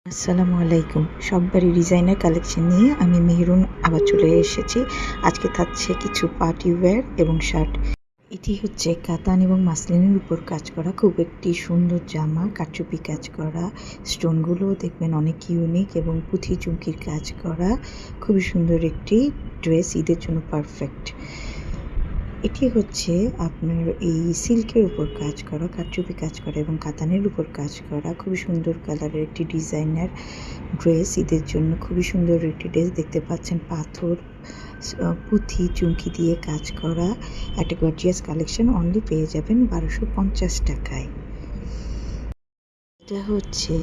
আসসালামু আলাইকুম। শখবাড়ি designer collection নিয়ে আমি মেহরুন আবার চলে এসেছি। আজকে থাকছে কিছু পার্টি ওয়্যার এবং শার্ট। এটি হচ্ছে কাতান এবং মাসলিনের উপর কাজ করা খুব একটি সুন্দর জামা, কারচুপি কাজ করা, স্টোনগুলোও দেখবেন অনেক ইউনিক এবং পুঁথি চুমকির কাজ করা। খুবই সুন্দর একটি ড্রেস, ঈদের জন্য পারফেক্ট। এটি হচ্ছে আপনার এই সিল্কের উপর কাজ করা, কারচুপি কাজ করা এবং কাতানের উপর কাজ করা খুবই সুন্দর কালারের একটি ডিজাইনার ড্রেস। ঈদের জন্য খুবই সুন্দর একটি ড্রেস দেখতে পাচ্ছেন। পাথর, পুঁথি চুমকি দিয়ে কাজ করা একটা গর্জিয়াস কালেকশন অনলি পেয়ে যাবেন 1250 টাকায়। এটা হচ্ছে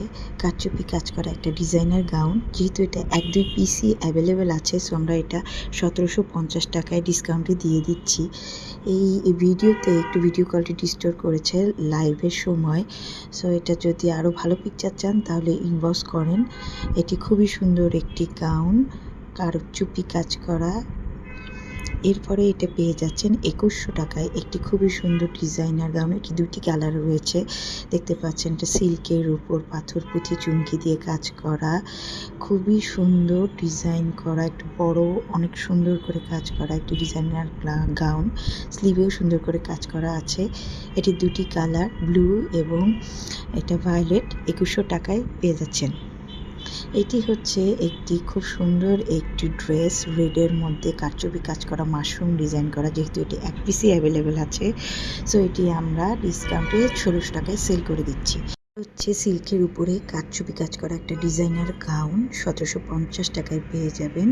কারচুপি কাজ করা একটা ডিজাইনার গাউন। যেহেতু এটা 1-2 পিসই অ্যাভেলেবেল আছে, সো আমরা এটা 1750 টাকায় ডিসকাউন্টে দিয়ে দিচ্ছি। এই ভিডিওতে একটু ভিডিও কোয়ালিটি ডিস্টোর্ট করেছে লাইভের সময়, সো এটা যদি আরও ভালো পিকচার চান তাহলে ইনবক্স করেন। এটি খুবই সুন্দর একটি গাউন, কারচুপি কাজ করা। এরপরে এটা পেয়ে যাচ্ছেন 2100 টাকায় একটি খুবই সুন্দর ডিজাইনার গাউন। এটি দুটি কালার রয়েছে, দেখতে পাচ্ছেন। এটা সিল্কের উপর পাথর পুঁথি চুমকি দিয়ে কাজ করা, খুবই সুন্দর ডিজাইন করা, একটু বড়, অনেক সুন্দর করে কাজ করা একটি ডিজাইনার গাউন। স্লিভেও সুন্দর করে কাজ করা আছে। এটি দুটি কালার, ব্লু এবং এটা ভায়োলেট। 2100 টাকায় পেয়ে যাচ্ছেন। এটি হচ্ছে একটি খুব সুন্দর একটি ড্রেস, রেডের মধ্যে কারচুপি কাজ করা, মাশরুম ডিজাইন করা। যেহেতু এটি 1 পিসই অ্যাভেলেবেল আছে, সো এটি আমরা ডিসকাউন্টে 1600 টাকায় সেল করে দিচ্ছি। হচ্ছে সিল্কের উপরে কারচুপি কাজ করা একটা ডিজাইনার গাউন, 1750 টাকায় পেয়ে যাবেন।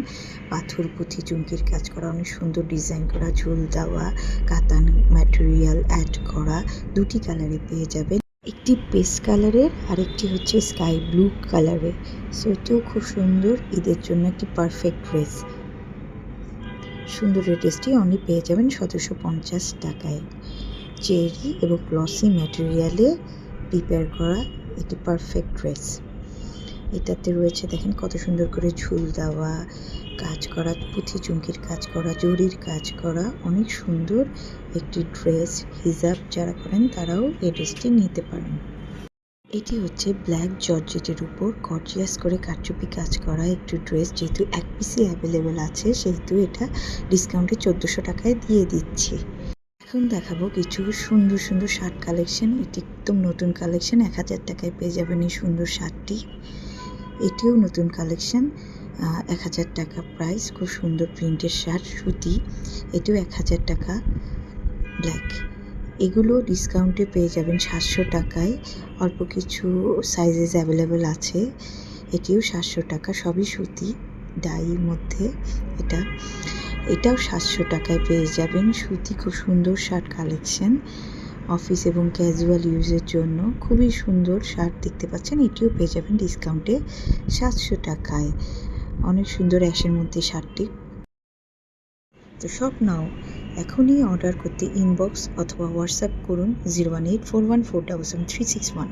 পাথর পুঁথি চুমকির কাজ করা, অনেক সুন্দর ডিজাইন করা, ঝুল দেওয়া, কাতান ম্যাটেরিয়াল অ্যাড করা, দুটি কালারে পেয়ে যাবেন। একটি পেস্ট কালারের আর একটি হচ্ছে স্কাই ব্লু কালারের। সো এটিও খুব সুন্দর, ঈদের জন্য একটি পারফেক্ট ড্রেস। সুন্দর এই ড্রেসটি অনলি পেয়ে যাবেন 1750 টাকায়। চেরি এবং গ্লসি ম্যাটেরিয়ালে প্রিপেয়ার করা একটি পারফেক্ট ড্রেস। এটাতে রয়েছে দেখেন কত সুন্দর করে ঝুল দেওয়া, কাজ করা, পুঁথি চুমকির কাজ করা, জরির কাজ করা, অনেক সুন্দর একটি ড্রেস। হিজাব যারা করেন তারাও এই ড্রেসটি নিতে পারেন। এটি হচ্ছে ব্ল্যাক জর্জেটের উপর গর্জিয়াস করে কারচুপি কাজ করা একটি ড্রেস। যেহেতু 1 পিসই অ্যাভেলেবেল আছে, সেহেতু এটা ডিসকাউন্টে 1400 টাকায় দিয়ে দিচ্ছি। এখন দেখাবো কিছু সুন্দর সুন্দর শার্ট কালেকশন। এটি একদম নতুন কালেকশন, 1000 টাকায় পেয়ে যাবেন এই সুন্দর শার্টটি। এটিও নতুন কালেকশন, 1000 টাকা প্রাইস। খুব সুন্দর প্রিন্টের শার্ট, সুতি। এটিও 1000 টাকা, ব্ল্যাক। এগুলো ডিসকাউন্টে পেয়ে যাবেন 700 টাকায়। অল্প কিছু সাইজেস অ্যাভেলেবেল আছে। এটিও 700 টাকা, সবই সুতি ডাইয়ের মধ্যে। এটাও 700 টাকায় পেয়ে যাবেন। সুতি খুব সুন্দর শার্ট কালেকশন, অফিস এবং ক্যাজুয়াল ইউজের জন্য খুবই সুন্দর শার্ট দেখতে পাচ্ছেন। এটিও পেয়ে যাবেন ডিসকাউন্টে 700 টাকায়। অনেক সুন্দর অ্যাশের মধ্যে শার্টটি। তো সব নাও, এখনই অর্ডার করতে ইনবক্স অথবা হোয়াটসঅ্যাপ করুন 01841477361।